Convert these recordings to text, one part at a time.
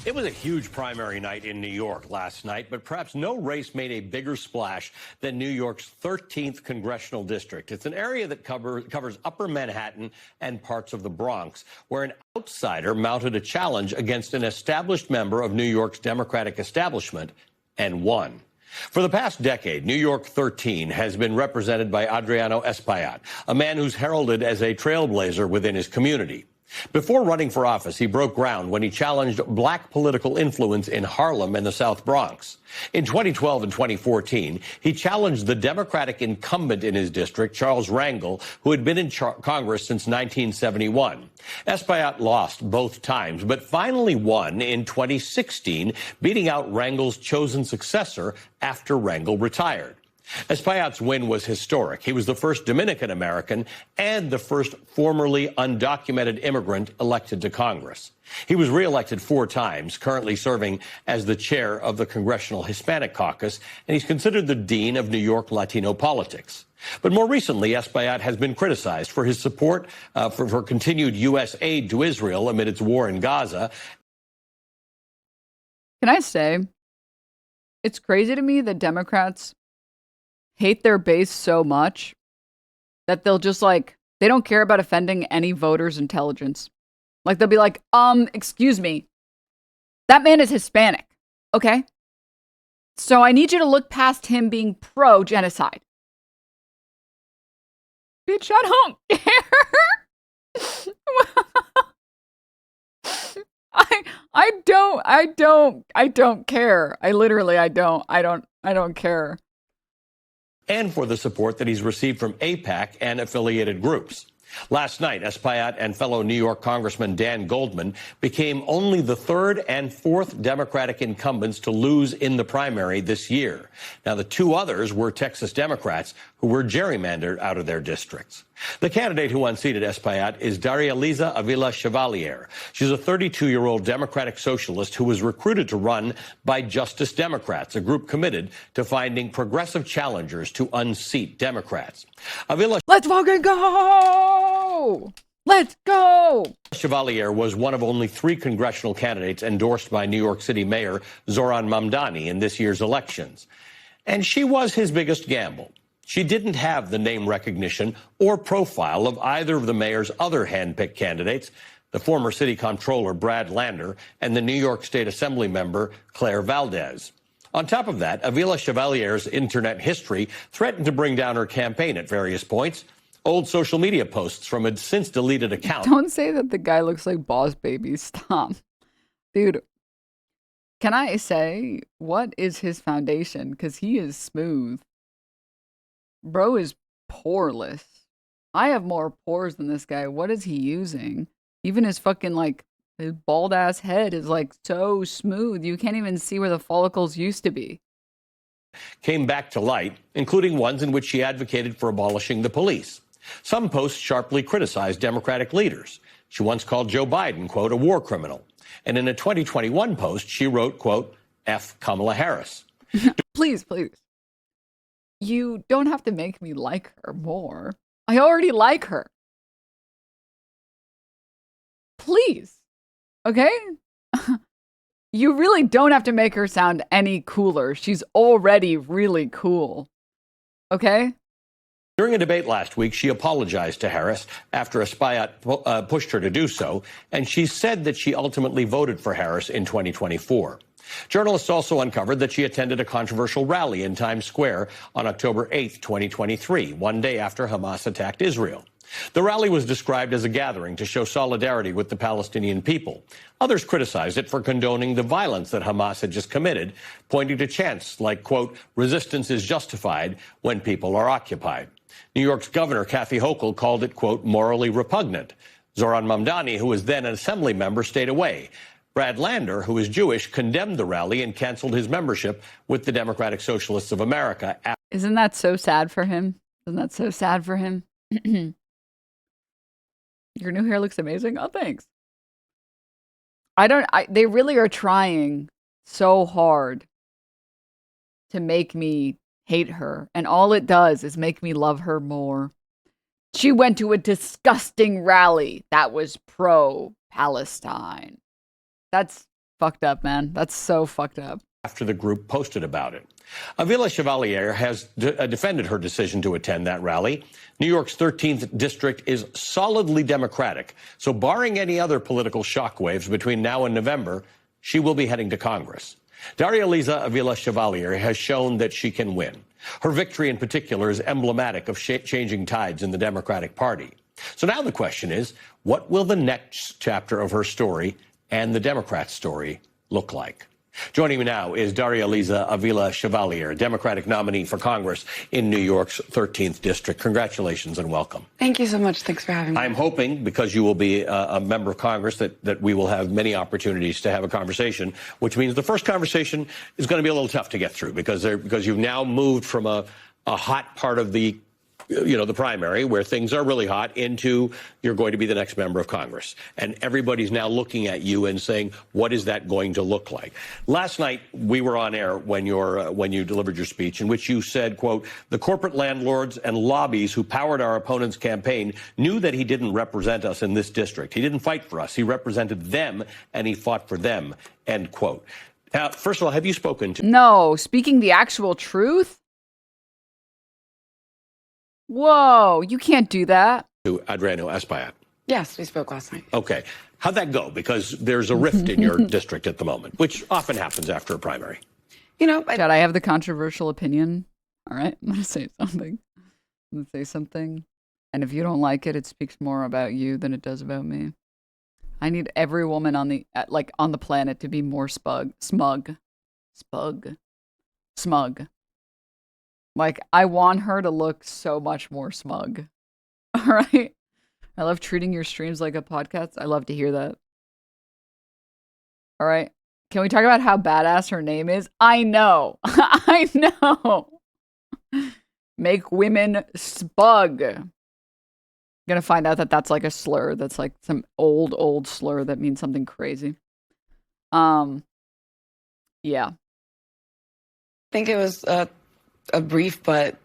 It was a huge primary night in New York last night, but perhaps no race made a bigger splash than New York's 13th congressional district. It's an area that covers Upper Manhattan and parts of the Bronx, where an outsider mounted a challenge against an established member of New York's Democratic establishment and won. For the past decade, New York 13 has been represented by Adriano Espaillat, a man who's heralded as a trailblazer within his community. Before running for office, he broke ground when he challenged black political influence in Harlem and the South Bronx. In 2012 and 2014, he challenged the Democratic incumbent in his district, Charles Rangel, who had been in Congress since 1971. Espaillat lost both times, but finally won in 2016, beating out Rangel's chosen successor after Rangel retired. Espaillat's win was historic. He was the first Dominican American and the first formerly undocumented immigrant elected to Congress. He was reelected 4 times, currently serving as the chair of the Congressional Hispanic Caucus, and he's considered the dean of New York Latino politics. But more recently, Espaillat has been criticized for his support for continued U.S. aid to Israel amid its war in Gaza. Can I say, it's crazy to me that Democrats hate their base so much that they'll just they don't care about offending any voter's intelligence. Like they'll be like, excuse me, that man is Hispanic. Okay. So I need you to look past him being pro-genocide. Bitch, I don't care. I don't care. I don't care. And for the support that he's received from AIPAC and affiliated groups. Last night, Espaillat and fellow New York Congressman Dan Goldman became only the 3rd and 4th Democratic incumbents to lose in the primary this year. Now, the 2 others were Texas Democrats who were gerrymandered out of their districts. The candidate who unseated Espaillat is Darializa Avila Chevalier. She's a 32-year-old Democratic socialist who was recruited to run by Justice Democrats, a group committed to finding progressive challengers to unseat Democrats. Avila, let's fucking go! Let's go! Chevalier was one of only 3 congressional candidates endorsed by New York City Mayor Zoran Mamdani in this year's elections. And she was his biggest gamble. She didn't have the name recognition or profile of either of the mayor's other hand-picked candidates, the former city comptroller Brad Lander and the New York State Assembly member Claire Valdez. On top of that, Avila Chevalier's internet history threatened to bring down her campaign at various points. Old social media posts from a since-deleted account. Don't say that the guy looks like Boss Baby. Stop. Dude, can I say, what is his foundation? Because he is smooth. Bro is poreless. I have more pores than this guy. What is he using? Even his fucking, his bald-ass head is, so smooth. You can't even see where the follicles used to be. Came back to light, including ones in which she advocated for abolishing the police. Some posts sharply criticized Democratic leaders. She once called Joe Biden, quote, a war criminal. And in a 2021 post, she wrote, quote, F Kamala Harris. Please. You don't have to make me like her more. I already like her. Please. Okay? You really don't have to make her sound any cooler. She's already really cool. Okay? During a debate last week, she apologized to Harris after Espaillat pushed her to do so, and she said that she ultimately voted for Harris in 2024. Journalists also uncovered that she attended a controversial rally in Times Square on October 8, 2023, one day after Hamas attacked Israel. The rally was described as a gathering to show solidarity with the Palestinian people. Others criticized it for condoning the violence that Hamas had just committed, pointing to chants like, quote, resistance is justified when people are occupied. New York's Governor Kathy Hochul called it, quote, morally repugnant. Zoran Mamdani, who was then an assembly member, stayed away. Brad Lander, who is Jewish, condemned the rally and canceled his membership with the Democratic Socialists of America. Isn't that so sad for him? Isn't that so sad for him? Your new hair looks amazing. Oh, thanks. They really are trying so hard to make me hate her. And all it does is make me love her more. She went to a disgusting rally that was pro-Palestine. That's fucked up, man. That's so fucked up. After the group posted about it. Avila Chevalier has defended her decision to attend that rally. New York's 13th district is solidly Democratic, so barring any other political shockwaves between now and November, she will be heading to Congress. Darializa Avila Chevalier has shown that she can win. Her victory in particular is emblematic of changing tides in the Democratic Party. So now the question is, what will the next chapter of her story and the Democrat story look like? Joining me now is Darializa Avila Chevalier, Democratic nominee for Congress in New York's 13th district. Congratulations and welcome. Thank you so much. Thanks for having me. I'm hoping, because you will be a member of Congress, that we will have many opportunities to have a conversation, which means the first conversation is going to be a little tough to get through because you've now moved from a hot part of the primary where things are really hot into you're going to be the next member of Congress. And everybody's now looking at you and saying, what is that going to look like? Last night, we were on air when you delivered your speech in which you said, quote, the corporate landlords and lobbies who powered our opponent's campaign knew that he didn't represent us in this district. He didn't fight for us. He represented them and he fought for them, end quote. Now, first of all, have you spoken to... No, speaking the actual truth? Whoa, you can't do that. To Adriano Espaillat? Yes, we spoke last night. Okay. How'd that go? Because there's a rift in your district at the moment, which often happens after a primary. You know, Chad, I have the controversial opinion. All right, I'm going to say something. And if you don't like it, it speaks more about you than it does about me. I need every woman on the planet to be more smug. Like, I want her to look so much more smug. All right? I love treating your streams like a podcast. I love to hear that. All right? Can we talk about how badass her name is? I know. I know. Make women spug. I'm gonna find out that that's like a slur. That's like some old slur that means something crazy. Yeah. I think it was a brief but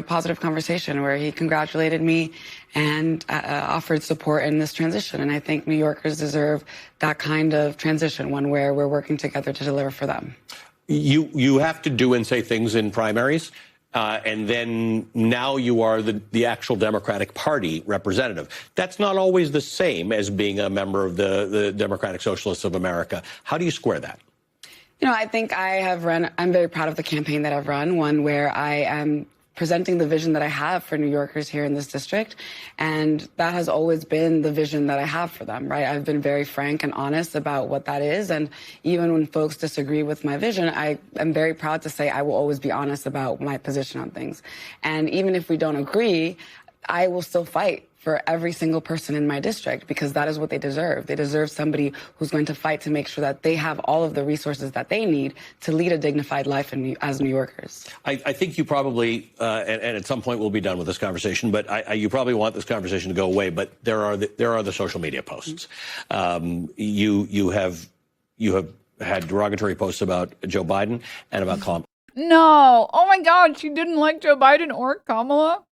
positive conversation where he congratulated me and offered support in this transition. And I think New Yorkers deserve that kind of transition, one where we're working together to deliver for them. You have to do and say things in primaries, and then now you are the actual Democratic Party representative. That's not always the same as being a member of the Democratic Socialists of America. How do you square that? I think I'm very proud of the campaign that I've run, one where I am presenting the vision that I have for New Yorkers here in this district. And that has always been the vision that I have for them, right? I've been very frank and honest about what that is. And even when folks disagree with my vision, I am very proud to say I will always be honest about my position on things. And even if we don't agree, I will still fight for every single person in my district because that is what they deserve. They deserve somebody who's going to fight to make sure that they have all of the resources that they need to lead a dignified life as New Yorkers. I think you probably, and at some point we'll be done with this conversation, but you probably want this conversation to go away. But there are the social media posts. You have had derogatory posts about Joe Biden and about Kamala. No, oh my God, she didn't like Joe Biden or Kamala.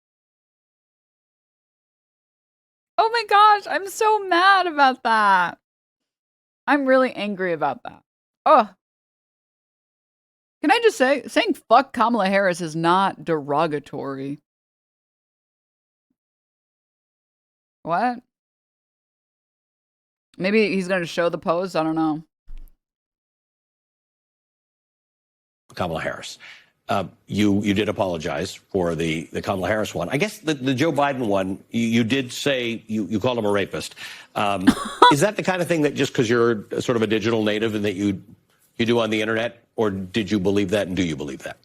Oh my gosh, I'm so mad about that. I'm really angry about that. Oh. Can I just say, saying fuck Kamala Harris is not derogatory. What? Maybe he's going to show the post. I don't know. Kamala Harris. You did apologize for the Kamala Harris one. I guess the Joe Biden one, you did say you called him a rapist. Is that the kind of thing that just because you're sort of a digital native and that you do on the internet, or did you believe that and do you believe that?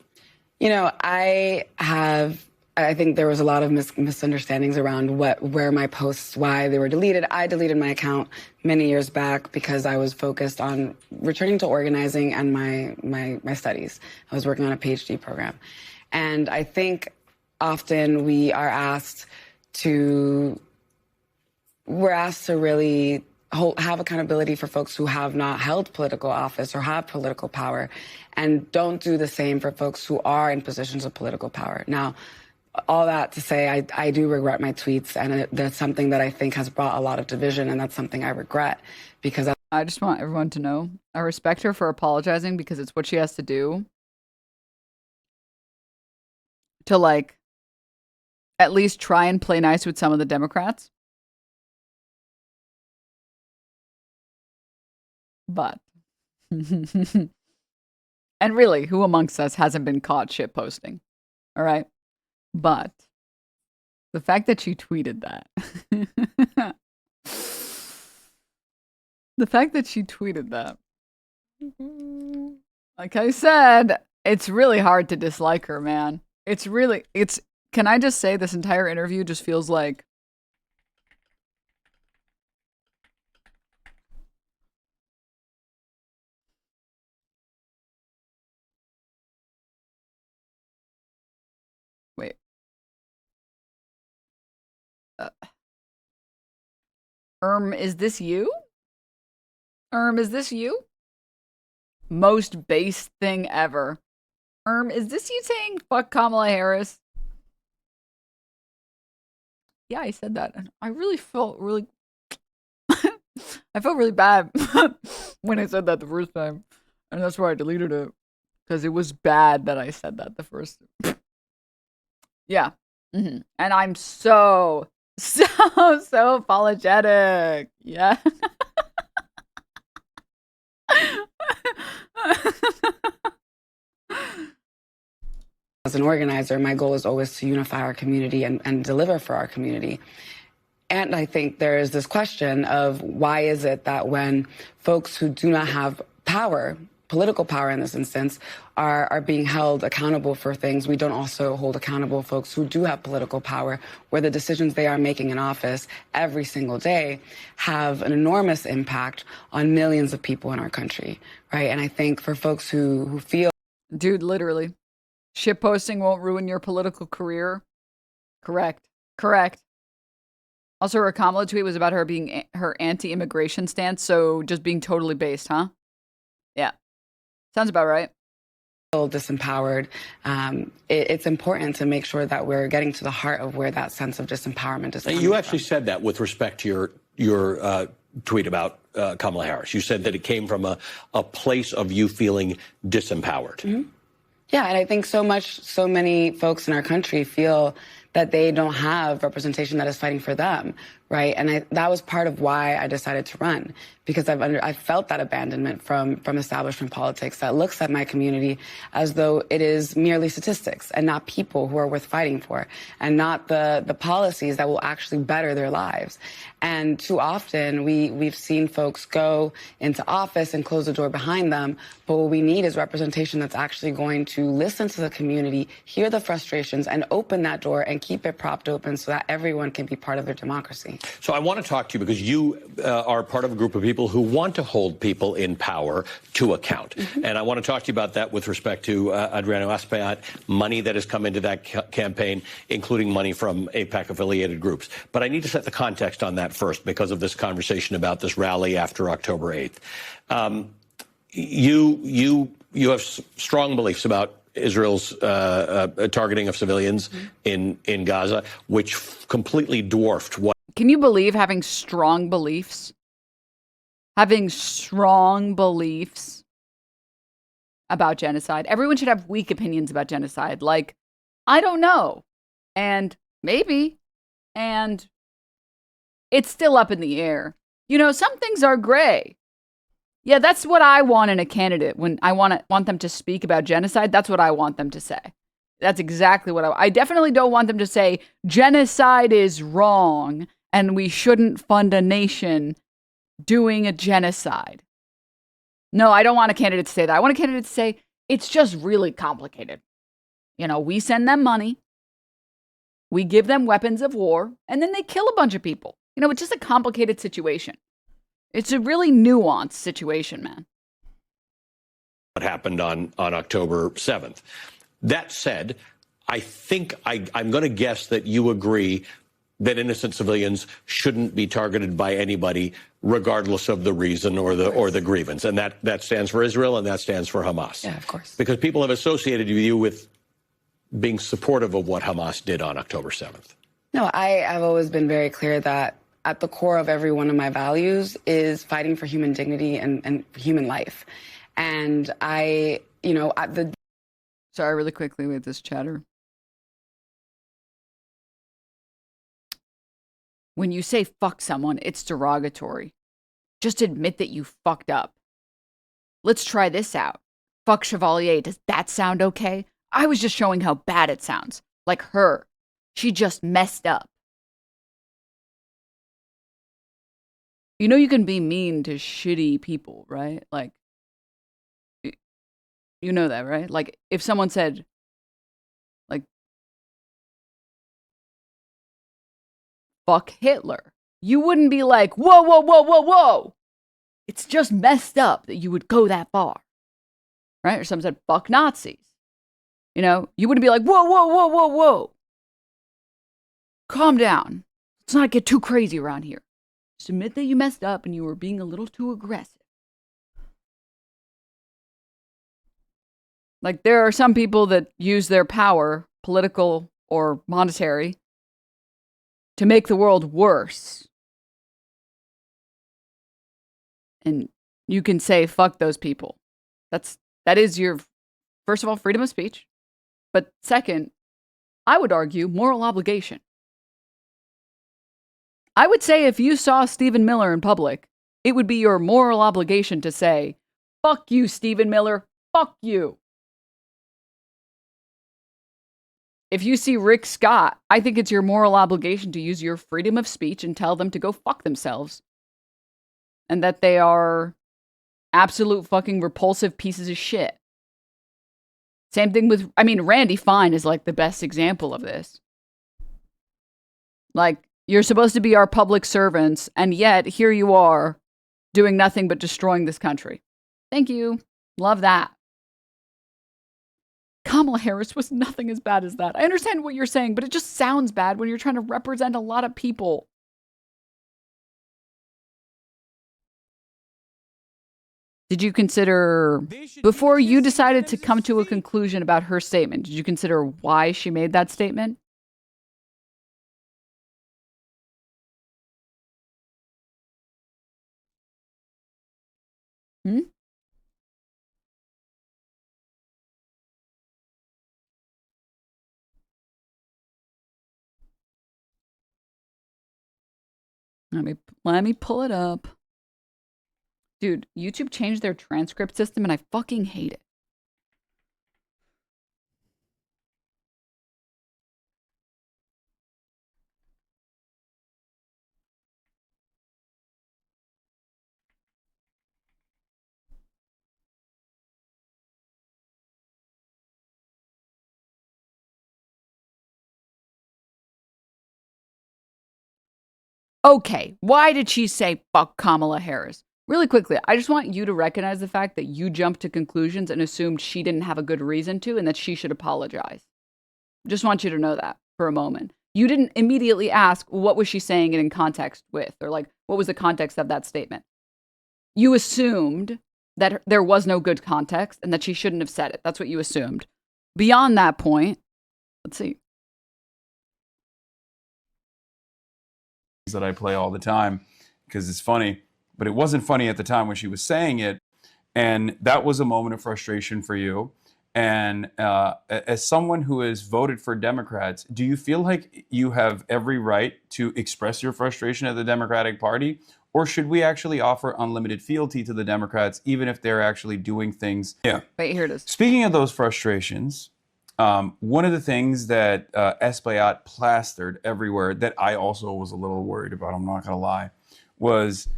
I think there was a lot of misunderstandings around where my posts, why they were deleted. I deleted my account many years back because I was focused on returning to organizing and my studies. I was working on a PhD program. And I think often we're asked to really have accountability for folks who have not held political office or have political power, and don't do the same for folks who are in positions of political power. Now, all that to say, I do regret my tweets, and that's something that I think has brought a lot of division, and that's something I regret because I just want everyone to know I respect her for apologizing because it's what she has to do to, like, at least try and play nice with some of the Democrats. But, and really, who amongst us hasn't been caught shit posting? All right. But the fact that she tweeted that, the fact that she tweeted that, like I said, it's really hard to dislike her, man. Can I just say this entire interview just feels like wait. Is this you? Is this you? Most base thing ever. Is this you saying fuck Kamala Harris? Yeah, I said that. I really felt really I felt really bad when I said that the first time. And that's why I deleted it. Because it was bad that I said that the first time. Yeah. And I'm so apologetic. Yeah. As an organizer, my goal is always to unify our community and deliver for our community. And I think there is this question of why is it that when folks who do not have power, political power in this instance, are being held accountable for things, we don't also hold accountable folks who do have political power, where the decisions they are making in office every single day have an enormous impact on millions of people in our country, right? And I think for folks who feel... Dude, literally. Shit posting won't ruin your political career. Correct. Also, her Kamala tweet was about her anti-immigration stance, so just being totally based, huh? Yeah. Sounds about right. Disempowered. It's important to make sure that we're getting to the heart of where that sense of disempowerment is coming You actually from. said that with respect to your tweet about Kamala Harris. You said that it came from a place of you feeling disempowered. Mm-hmm. Yeah, and I think so many folks in our country feel that they don't have representation that is fighting for them, right? And that was part of why I decided to run, because I've felt that abandonment from establishment politics that looks at my community as though it is merely statistics and not people who are worth fighting for, and not the policies that will actually better their lives. And too often we've seen folks go into office and close the door behind them, but what we need is representation that's actually going to listen to the community, hear the frustrations, and open that door and keep it propped open so that everyone can be part of their democracy. So I want to talk to you because you are part of a group of people who want to hold people in power to account. Mm-hmm. And I want to talk to you about that with respect to Adriano Aspayat, money that has come into that campaign, including money from AIPAC-affiliated groups. But I need to set the context on that first because of this conversation about this rally after October 8th. You have strong beliefs about Israel's targeting of civilians in Gaza, which completely dwarfed what... Can you believe having strong beliefs? Having strong beliefs about genocide. Everyone should have weak opinions about genocide. Like, I don't know. And maybe. And it's still up in the air. You know, some things are gray. Yeah, that's what I want in a candidate. When I want them to speak about genocide, that's what I want them to say. That's exactly what I definitely don't want them to say genocide is wrong and we shouldn't fund a nation doing a genocide. No, I don't want a candidate to say that. I want a candidate to say it's just really complicated. You know, we send them money, we give them weapons of war, and then they kill a bunch of people. You know, it's just a complicated situation. It's a really nuanced situation, man. What happened on October 7th. That said, I think I'm going to guess that you agree that innocent civilians shouldn't be targeted by anybody, regardless of the reason or the grievance. And that stands for Israel and that stands for Hamas. Yeah, of course. Because people have associated you with being supportive of what Hamas did on October 7th. No, I have always been very clear that at the core of every one of my values is fighting for human dignity and human life. And Sorry, really quickly with this chatter. When you say fuck someone, it's derogatory. Just admit that you fucked up. Let's try this out. Fuck Chevalier, does that sound okay? I was just showing how bad it sounds. Like her. She just messed up. You know you can be mean to shitty people, right? Like, you know that, right? Like, if someone said, like, fuck Hitler, you wouldn't be like, whoa, whoa, whoa, whoa, whoa. It's just messed up that you would go that far, right? Or someone said, fuck Nazis. You know, you wouldn't be like, whoa, whoa, whoa, whoa, whoa. Calm down. Let's not get too crazy around here. Just admit that you messed up and you were being a little too aggressive. Like, there are some people that use their power, political or monetary, to make the world worse. And you can say, fuck those people. That is your, first of all, freedom of speech. But second, I would argue moral obligation. I would say if you saw Stephen Miller in public, it would be your moral obligation to say, fuck you, Stephen Miller, fuck you. If you see Rick Scott, I think it's your moral obligation to use your freedom of speech and tell them to go fuck themselves. And that they are absolute fucking repulsive pieces of shit. Same thing with, Randy Fine is like the best example of this. Like, you're supposed to be our public servants, and yet here you are doing nothing but destroying this country. Thank you. Love that. Kamala Harris was nothing as bad as that. I understand what you're saying, but it just sounds bad when you're trying to represent a lot of people. Did you consider, before you decided to come to a conclusion about her statement, did you consider why she made that statement? Hmm? Let me pull it up. Dude, YouTube changed their transcript system and I fucking hate it. Okay, why did she say fuck Kamala Harris? Really quickly, I just want you to recognize the fact that you jumped to conclusions and assumed she didn't have a good reason to and that she should apologize. Just want you to know that for a moment. You didn't immediately ask, what was she saying it in context with? Or like, what was the context of that statement? You assumed that there was no good context and that she shouldn't have said it. That's what you assumed. Beyond that point, let's see. That I play all the time because it's funny, but it wasn't funny at the time when she was saying it. And that was a moment of frustration for you. And as someone who has voted for Democrats, do you feel like you have every right to express your frustration at the Democratic Party? Or should we actually offer unlimited fealty to the Democrats, even if they're actually doing things? Yeah. Wait, here it is. Speaking of those frustrations, one of the things that Espaillat plastered everywhere that I also was a little worried about, I'm not going to lie, was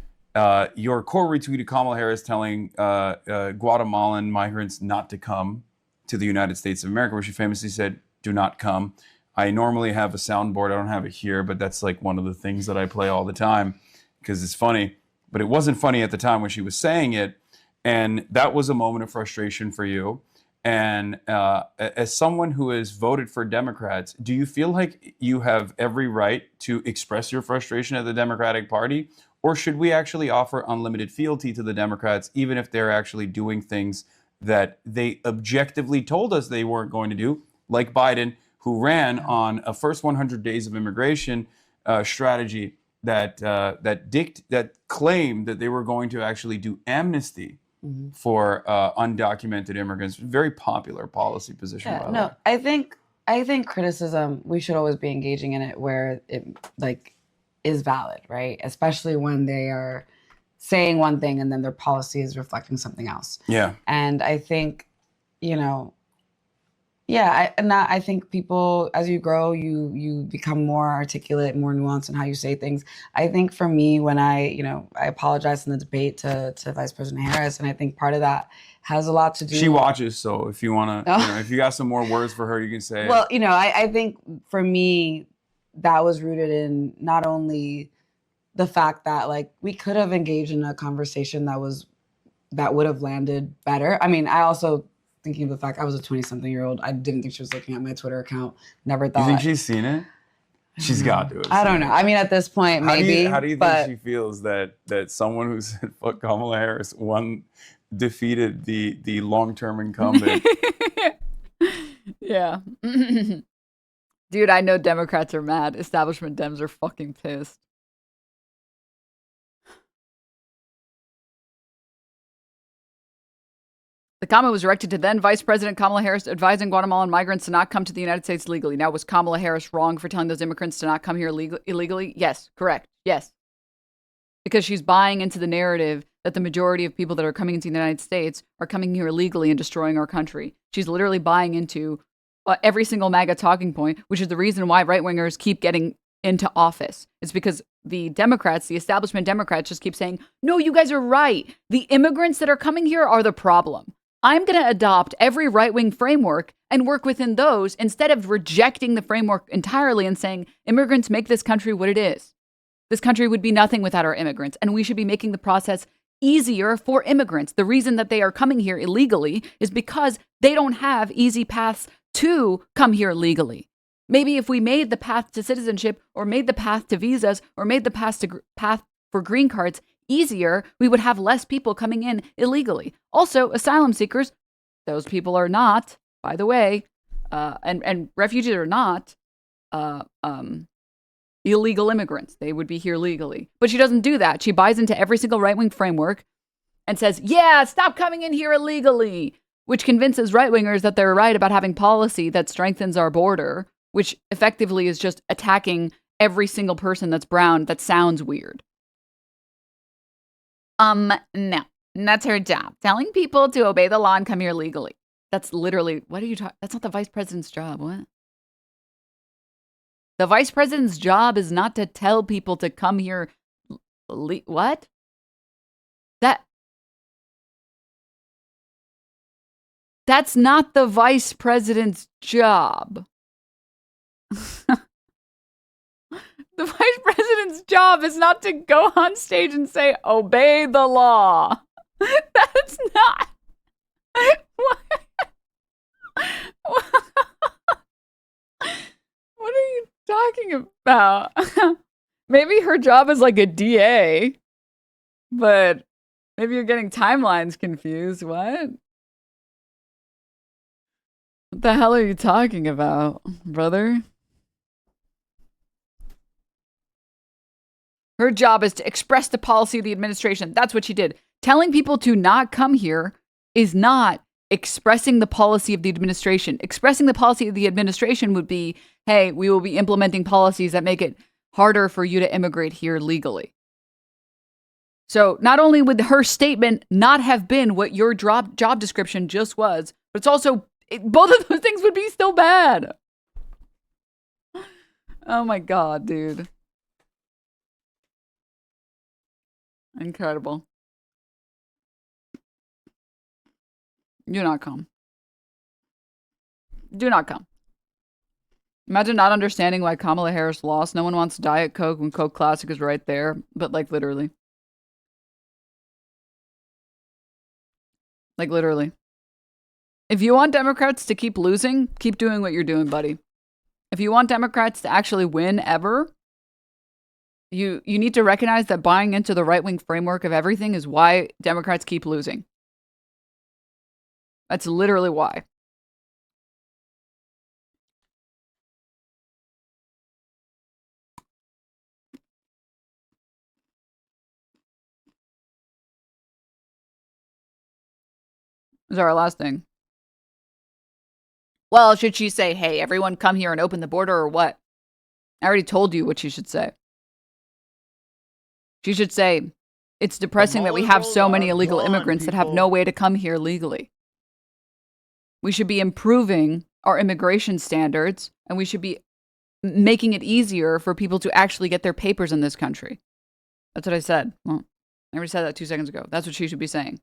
your core retweeted Kamala Harris telling Guatemalan migrants not to come to the United States of America, where she famously said, do not come. I normally have a soundboard. I don't have it here, but that's like one of the things that I play all the time because it's funny. But it wasn't funny at the time when she was saying it. And that was a moment of frustration for you. And as someone who has voted for Democrats, do you feel like you have every right to express your frustration at the Democratic Party? Or should we actually offer unlimited fealty to the Democrats, even if they're actually doing things that they objectively told us they weren't going to do, like Biden, who ran on a first 100 days of immigration strategy that claimed that they were going to actually do amnesty for undocumented immigrants. Very popular policy position. Yeah, by the no, way. I think criticism, we should always be engaging in it where it like is valid, right? Especially when they are saying one thing and then their policy is reflecting something else. Yeah. And I think, you know, yeah, I think people, as you grow, you become more articulate, more nuanced in how you say things. I think for me, when I apologized in the debate to Vice President Harris, and I think part of that has a lot to do. She watches, so if you want to, if you got some more words for her, you can say. Well, I think for me, that was rooted in not only the fact that like we could have engaged in a conversation that would have landed better. I mean, I also thinking of the fact I was a 20-something-year-old. I didn't think she was looking at my Twitter account. Never thought. You think she's seen it? She's got to. I don't know. I mean, at this point, maybe. How do you think she feels that someone who said fuck Kamala Harris defeated the long-term incumbent? Yeah. Dude, I know Democrats are mad. Establishment Dems are fucking pissed. The comment was directed to then Vice President Kamala Harris advising Guatemalan migrants to not come to the United States legally. Now, was Kamala Harris wrong for telling those immigrants to not come here illegally? Yes, correct. Yes. Because she's buying into the narrative that the majority of people that are coming into the United States are coming here illegally and destroying our country. She's literally buying into every single MAGA talking point, which is the reason why right-wingers keep getting into office. It's because the Democrats, the establishment Democrats, just keep saying, no, you guys are right. The immigrants that are coming here are the problem. I'm going to adopt every right-wing framework and work within those instead of rejecting the framework entirely and saying immigrants make this country what it is. This country would be nothing without our immigrants, and we should be making the process easier for immigrants. The reason that they are coming here illegally is because they don't have easy paths to come here legally. Maybe if we made the path to citizenship or made the path to visas or made the path for green cards easier, we would have less people coming in illegally. Also, asylum seekers, those people are not, by the way, and refugees are not illegal immigrants. They would be here legally. But she doesn't do that. She buys into every single right-wing framework and says, yeah, stop coming in here illegally, which convinces right-wingers that they're right about having policy that strengthens our border, which effectively is just attacking every single person that's brown. That sounds weird. No, that's her job. Telling people to obey the law and come here legally. That's literally, what are you talking? That's not the vice president's job. What? The vice president's job is not to tell people to come here. What? That's not the vice president's job. The vice president's job is not to go on stage and say, obey the law. That's not. What? What are you talking about? Maybe her job is like a DA, but maybe you're getting timelines confused. What? What the hell are you talking about, brother? Her job is to express the policy of the administration. That's what she did. Telling people to not come here is not expressing the policy of the administration. Expressing the policy of the administration would be, hey, we will be implementing policies that make it harder for you to immigrate here legally. So not only would her statement not have been what your job description just was, but it's also, both of those things would be still bad. Oh my God, dude. Incredible. Do not come. Do not come. Imagine not understanding why Kamala Harris lost. No one wants Diet Coke when Coke Classic is right there. But like literally. Like literally. If you want Democrats to keep losing, keep doing what you're doing, buddy. If you want Democrats to actually win ever, you need to recognize that buying into the right-wing framework of everything is why Democrats keep losing. That's literally why. Is our last thing. Well, should she say, hey, everyone come here and open the border or what? I already told you what she should say. She should say, it's depressing that we have so many illegal immigrants that have no way to come here legally. We should be improving our immigration standards, and we should be making it easier for people to actually get their papers in this country. That's what I said. Well, I already said that 2 seconds ago. That's what she should be saying.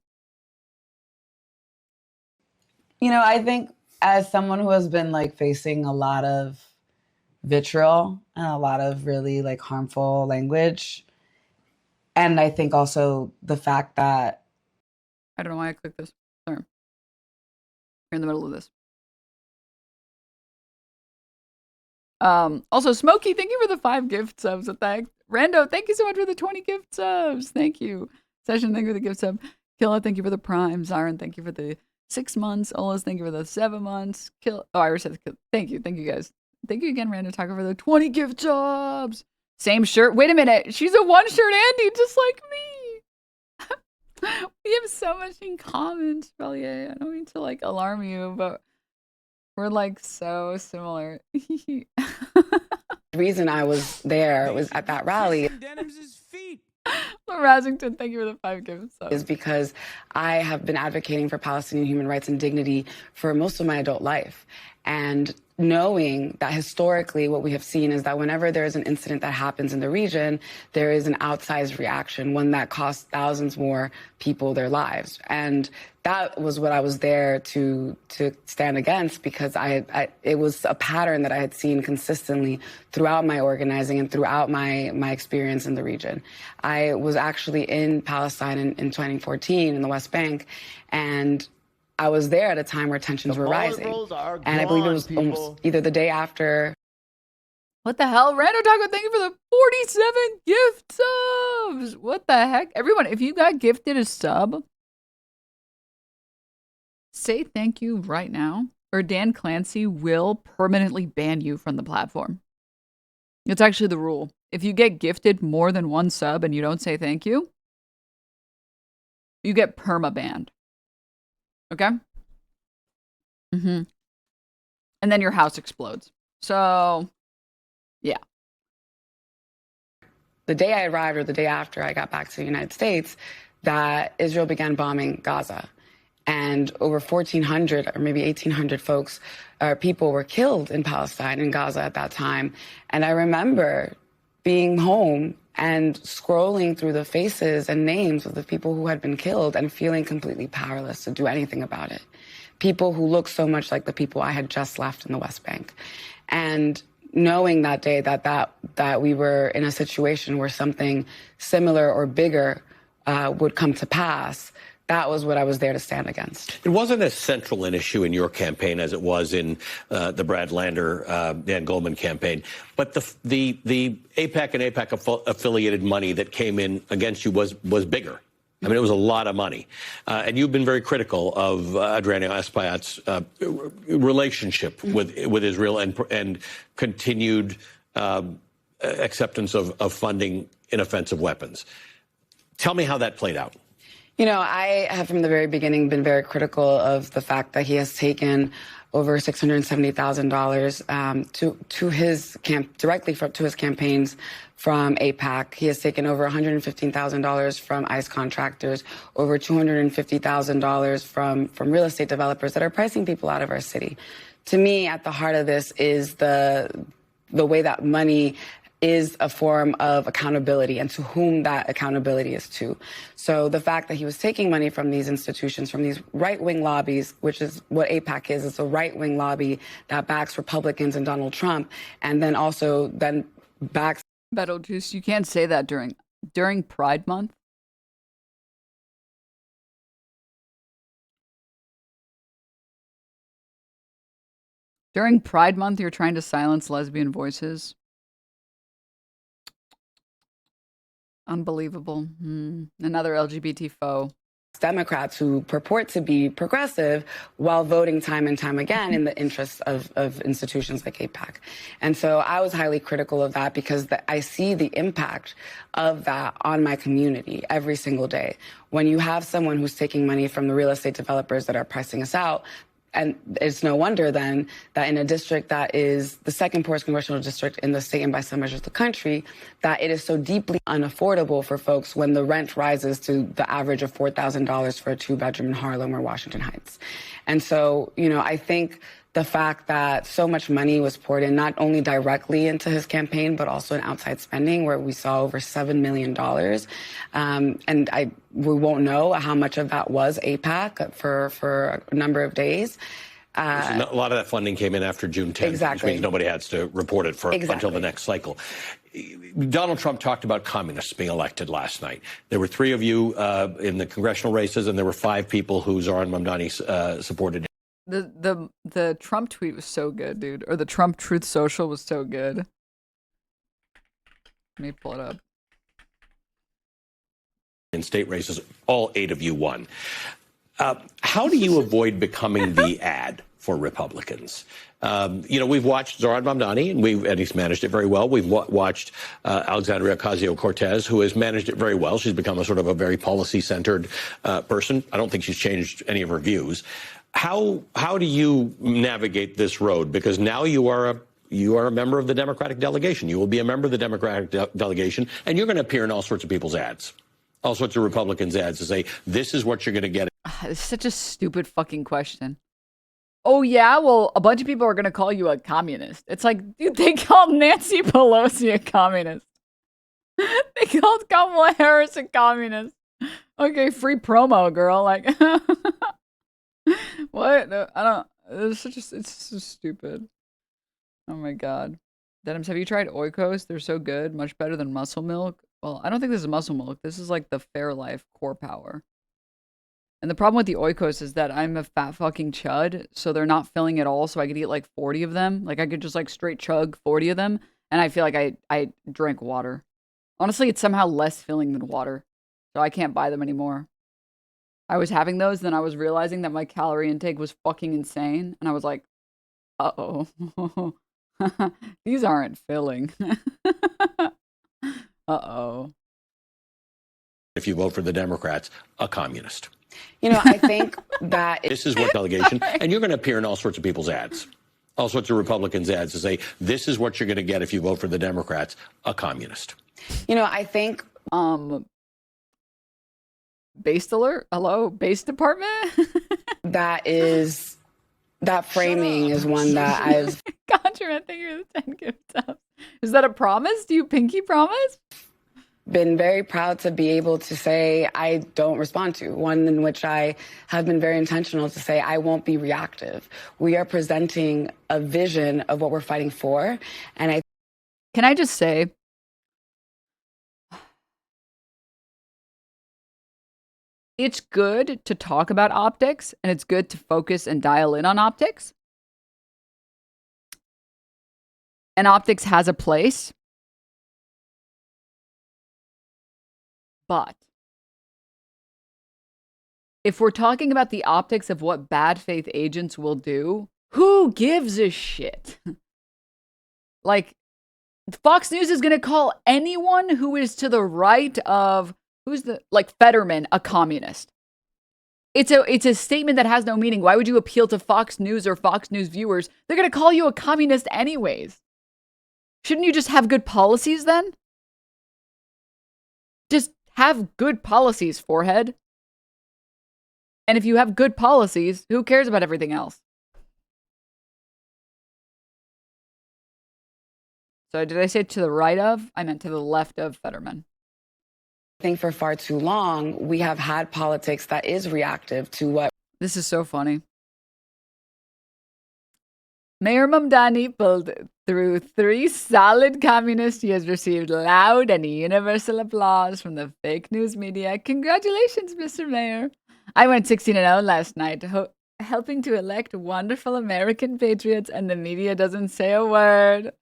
You know, I think as someone who has been like facing a lot of vitriol and a lot of really like harmful language, and I think also the fact that I don't know why I clicked this. Sorry. We're in the middle of this. Also, Smokey, thank you for the 5 gift subs. Rando, thank you so much for the 20 gift subs. Thank you. Session, thank you for the gift sub. Killa, thank you for the prime. Siren, thank you for the 6 months. Olas, thank you for the 7 months. Oh, I already said thank you. Thank you, guys. Thank you again, Rando Taco, for the 20 gift subs. Same shirt. Wait a minute. She's a one-shirt Andy, just like me. We have so much in common, Chevalier. I don't mean to, like, alarm you, but we're, like, so similar. the reason I was there was at that rally. Denims' feet. Razington, thank you for the 5 gifts. Is because I have been advocating for Palestinian human rights and dignity for most of my adult life. And knowing that historically what we have seen is that whenever there is an incident that happens in the region, there is an outsized reaction, one that costs thousands more people their lives. And that was what I was there to stand against, because it was a pattern that I had seen consistently throughout my organizing and throughout my experience in the region. I was actually in Palestine in 2014 in the West Bank, and I was there at a time where tensions were rising. And I believe it was almost either the day after. What the hell? Rando Taco, thank you for the 47 gift subs. What the heck? Everyone, if you got gifted a sub, say thank you right now, or Dan Clancy will permanently ban you from the platform. It's actually the rule. If you get gifted more than 1 sub and you don't say thank you, you get perma-banned. Okay? And then your house explodes. So, yeah. The day I arrived, or the day after I got back to the United States, that Israel began bombing Gaza. And over 1,400 or maybe 1,800 folks, people were killed in Palestine, in Gaza at that time. And I remember being home and scrolling through the faces and names of the people who had been killed and feeling completely powerless to do anything about it. People who looked so much like the people I had just left in the West Bank. And knowing that day that we were in a situation where something similar or bigger would come to pass, that was what I was there to stand against. It wasn't as central an issue in your campaign as it was in the Brad Lander, Dan Goldman campaign. But the AIPAC and AIPAC affiliated money that came in against you was bigger. I mean, it was a lot of money. And you've been very critical of Adriano Espaillat's relationship with Israel and continued acceptance of funding inoffensive weapons. Tell me how that played out. You know, I have from the very beginning been very critical of the fact that he has taken over $670,000 to his directly to his campaigns from AIPAC. He has taken over $115,000 from ICE contractors, over $250,000 from real estate developers that are pricing people out of our city. To me, at the heart of this is the way that money is a form of accountability, and to whom that accountability is to. So the fact that he was taking money from these institutions, from these right-wing lobbies, which is what AIPAC is, it's a right-wing lobby that backs Republicans and Donald Trump, and then also backs... Betelgeuse, you can't say that during Pride Month. During Pride Month, you're trying to silence lesbian voices. Unbelievable. Another LGBT foe. Democrats who purport to be progressive while voting time and time again in the interests of institutions like AIPAC. And so I was highly critical of that because I see the impact of that on my community every single day. When you have someone who's taking money from the real estate developers that are pricing us out, and it's no wonder then that in a district that is the second poorest congressional district in the state and by some measures the country, that it is so deeply unaffordable for folks when the rent rises to the average of $4,000 for a 2-bedroom in Harlem or Washington Heights. And so, I think the fact that so much money was poured in, not only directly into his campaign, but also in outside spending, where we saw over $7 million. And we won't know how much of that was AIPAC for a number of days. A lot of that funding came in after June 10th, exactly. which means nobody has to report it until the next cycle. Donald Trump talked about communists being elected last night. There were 3 of you in the congressional races, and there were 5 people who Zohran Mamdani supported. The Trump tweet was so good, dude. Or the Trump Truth Social was so good. Let me pull it up. In state races, all 8 of you won. How do you avoid becoming the ad for Republicans? We've watched Zohran Mamdani, and he's managed it very well. We've watched Alexandria Ocasio-Cortez, who has managed it very well. She's become a very policy-centered person. I don't think she's changed any of her views. How do you navigate this road? Because now you are a member of the Democratic delegation. You will be a member of the Democratic delegation, and you're going to appear in all sorts of people's ads, all sorts of Republicans' ads to say, this is what you're going to get. It's such a stupid fucking question. Oh, yeah? Well, a bunch of people are going to call you a communist. It's like, dude, they called Nancy Pelosi a communist. They called Kamala Harris a communist. Okay, free promo, girl. Like... What? No, I don't. It's so stupid. Oh my god. Denims, have you tried Oikos? They're so good, much better than muscle milk. Well, I don't think this is muscle milk. This is like the Fairlife Core Power. And the problem with the Oikos is that I'm a fat fucking chud, so they're not filling at all. So I could eat like 40 of them. Like I could just like straight chug 40 of them, and I feel like I drank water. Honestly, it's somehow less filling than water, so I can't buy them anymore. I was having those, then I was realizing that my calorie intake was fucking insane. And I was like, uh-oh. These aren't filling. Uh-oh. If you vote for the Democrats, a communist. I think that... This is what delegation, and you're going to appear in all sorts of people's ads, all sorts of Republicans' ads to say, this is what you're going to get if you vote for the Democrats, a communist. I think... Based alert? Hello? Base department? That framing is one that I've... Contra, thank you for the 10 gift subs. Is that a promise? Do you pinky promise? Been very proud to be able to say I don't respond to. One in which I have been very intentional to say I won't be reactive. We are presenting a vision of what we're fighting for. And Can I just say... It's good to talk about optics, and it's good to focus and dial in on optics. And optics has a place. But if we're talking about the optics of what bad faith agents will do, who gives a shit? Like, Fox News is going to call anyone who is to the right of... Fetterman, a communist. It's a statement that has no meaning. Why would you appeal to Fox News or Fox News viewers? They're going to call you a communist anyways. Shouldn't you just have good policies then? Just have good policies, forehead. And if you have good policies, who cares about everything else? So did I say to the right of? I meant to the left of Fetterman. I think for far too long, we have had politics that is reactive to what... This is so funny. Mayor Mamdani pulled through 3 solid communists. He has received loud and universal applause from the fake news media. Congratulations, Mr. Mayor. I went 16-0 last night, helping to elect wonderful American patriots, and the media doesn't say a word.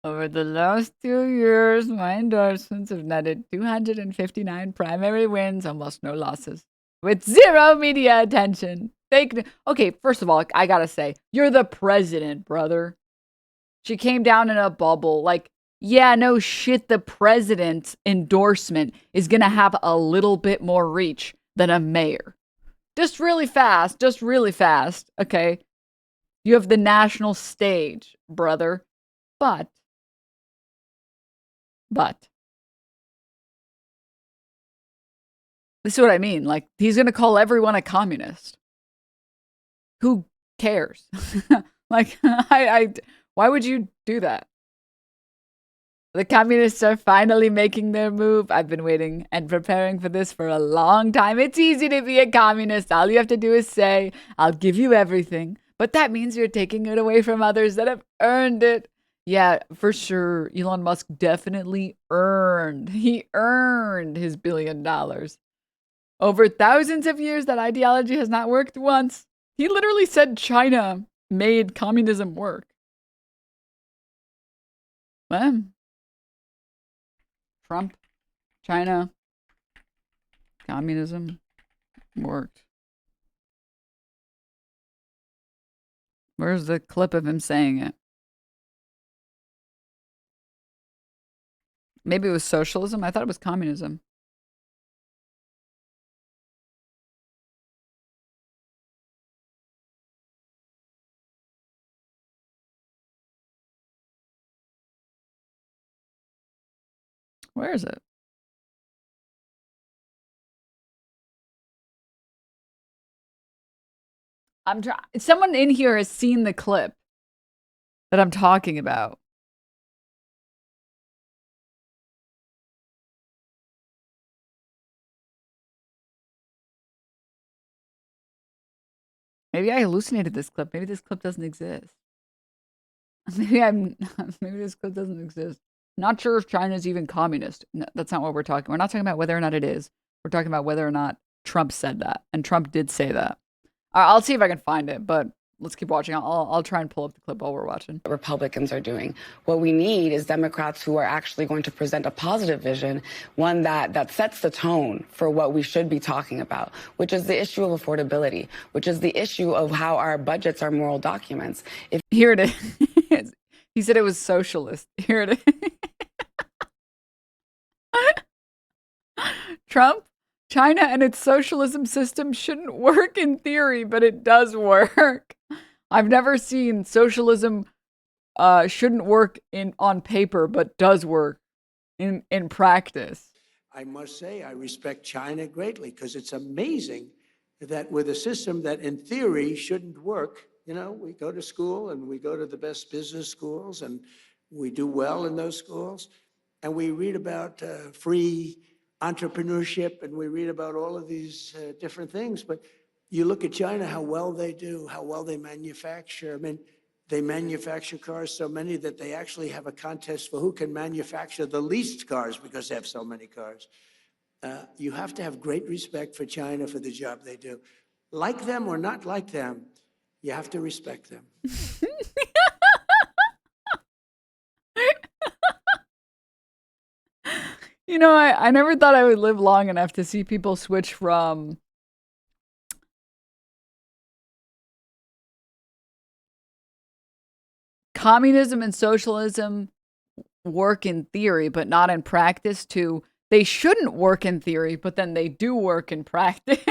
Over the last 2 years, my endorsements have netted 259 primary wins, almost no losses. with zero media attention. Okay, first of all, I gotta say, you're the president, brother. She came down in a bubble. Like, yeah, no shit, the president's endorsement is gonna have a little bit more reach than a mayor. Just really fast, okay? You have the national stage, brother. But, this is what I mean. Like, he's gonna call everyone a communist. Who cares? Like, why would you do that? The communists are finally making their move. I've been waiting and preparing for this for a long time. It's easy to be a communist. All you have to do is say, I'll give you everything. But that means you're taking it away from others that have earned it. Yeah, for sure. Elon Musk definitely earned his $1 billion. Over thousands of years, that ideology has not worked once. He literally said China made communism work. Well, Trump, China, communism worked. Where's the clip of him saying it? Maybe it was socialism. I thought it was communism. Where is it? I'm trying. Someone in here has seen the clip that I'm talking about. Maybe I hallucinated this clip. Maybe this clip doesn't exist. Maybe this clip doesn't exist. Not sure if China's even communist. No, that's not what we're talking. We're not talking about whether or not it is. We're talking about whether or not Trump said that. And Trump did say that. I'll see if I can find it, but let's keep watching. I'll try and pull up the clip while we're watching. Republicans are doing. What we need is Democrats who are actually going to present a positive vision, one that sets the tone for what we should be talking about, which is the issue of affordability, which is the issue of how our budgets are moral documents. Here it is. He said it was socialist. Here it is. Trump, China and its socialism system shouldn't work in theory, but it does work. I've never seen socialism shouldn't work on paper, but does work in practice. I must say I respect China greatly because it's amazing that with a system that in theory shouldn't work, we go to school and we go to the best business schools and we do well in those schools. And we read about free entrepreneurship and we read about all of these different things. But you look at China, how well they do, how well they manufacture. I mean, they manufacture cars so many that they actually have a contest for who can manufacture the least cars because they have so many cars. You have to have great respect for China for the job they do. Like them or not like them, you have to respect them. I never thought I would live long enough to see people switch from communism and socialism work in theory, but not in practice, to they shouldn't work in theory, but then they do work in practice.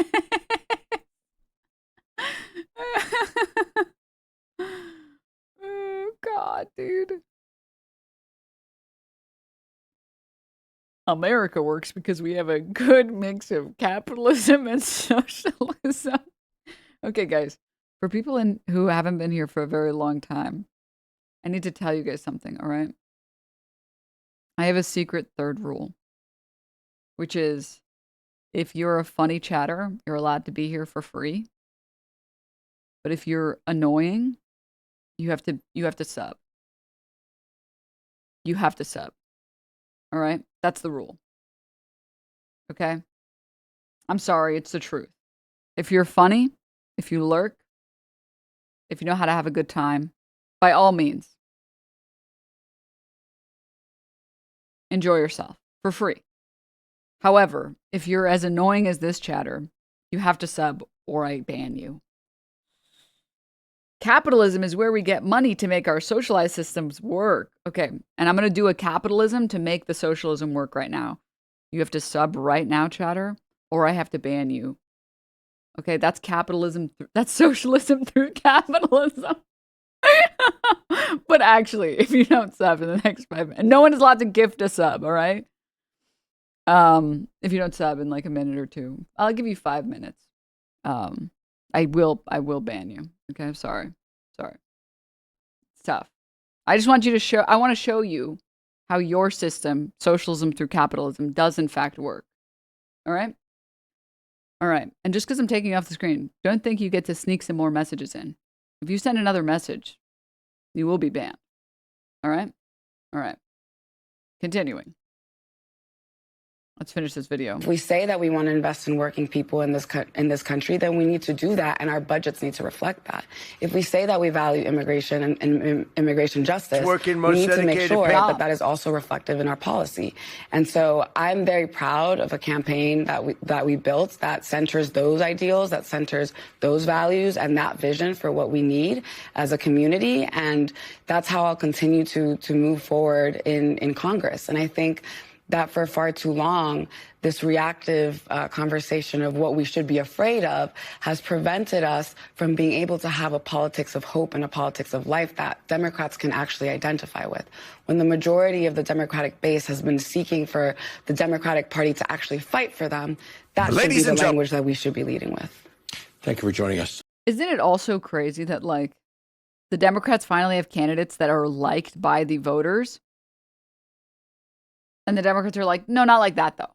Oh, God, dude. America works because we have a good mix of capitalism and socialism. Okay, guys, for people who haven't been here for a very long time, I need to tell you guys something, all right? I have a secret third rule, which is if you're a funny chatter, you're allowed to be here for free. But if you're annoying, you have to sub. You have to sub. All right? That's the rule. Okay? I'm sorry, it's the truth. If you're funny, if you lurk, if you know how to have a good time, by all means, enjoy yourself for free. However, if you're as annoying as this chatter, You have to sub or I ban you. Capitalism is where we get money to make our socialized systems work. Okay, and I'm going to do a capitalism to make the socialism work right now. You have to sub right now, chatter, or I have to ban you. Okay, that's capitalism. That's socialism through capitalism. But actually, if you don't sub in the next 5 minutes, no one is allowed to gift a sub, all right? If you don't sub in like a minute or two, I'll give you 5 minutes. I will ban you. Okay, I'm sorry. It's tough. I just want you to show, I want to show you how your system, socialism through capitalism, does in fact work. All right? All right. And just because I'm taking you off the screen, don't think you get to sneak some more messages in. If you send another message, you will be banned. All right? All right. Continuing. Let's finish this video. If we say that we want to invest in working people in this country, then we need to do that, and our budgets need to reflect that. If we say that we value immigration and immigration justice, we need to make sure that that is also reflective in our policy. And so I'm very proud of a campaign that we built that centers those ideals, that centers those values and that vision for what we need as a community. And that's how I'll continue to move forward in Congress. And I think that for far too long, this reactive conversation of what we should be afraid of has prevented us from being able to have a politics of hope and a politics of life that Democrats can actually identify with. When the majority of the Democratic base has been seeking for the Democratic Party to actually fight for them, that should be the language that we should be leading with. Thank you for joining us. Isn't it also crazy that, like, the Democrats finally have candidates that are liked by the voters? And the Democrats are like, no, not like that, though.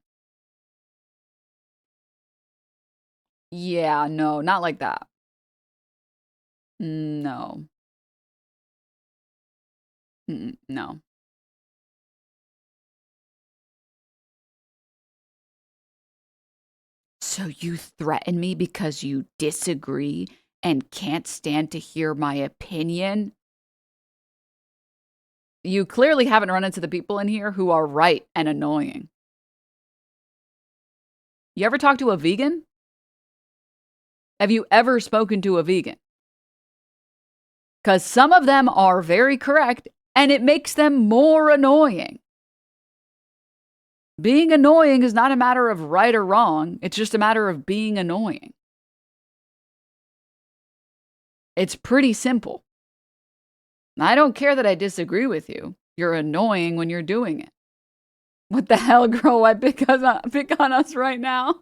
Yeah, no, not like that. No. No. So you threaten me because you disagree and can't stand to hear my opinion? You clearly haven't run into the people in here who are right and annoying. You ever talk to a vegan? Have you ever spoken to a vegan? Because some of them are very correct, and it makes them more annoying. Being annoying is not a matter of right or wrong. It's just a matter of being annoying. It's pretty simple. I don't care that I disagree with you. You're annoying when you're doing it. What the hell, girl? Why pick on us right now?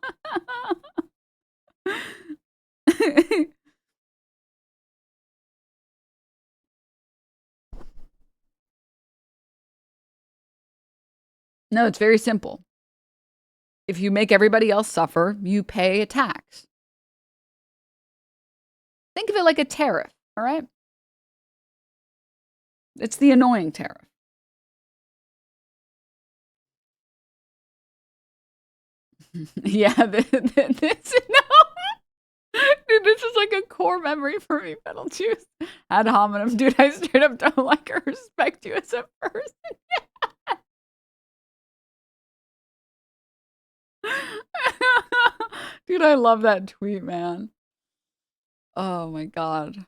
No, it's very simple. If you make everybody else suffer, you pay a tax. Think of it like a tariff, all right? It's the annoying tariff. Yeah, this no. Dude, this is like a core memory for me, Betelgeuse. Ad hominem. Dude, I straight up don't like or respect you as a person. Dude, I love that tweet, man. Oh my god.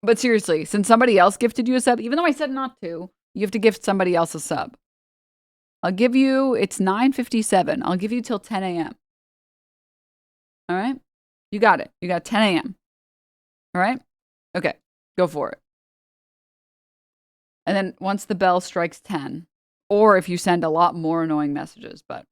But seriously, since somebody else gifted you a sub, even though I said not to, you have to gift somebody else a sub. I'll give you, it's 9:57. I'll give you till 10 a.m. All right? You got it. You got 10 a.m. All right? Okay, go for it. And then once the bell strikes 10, or if you send a lot more annoying messages, but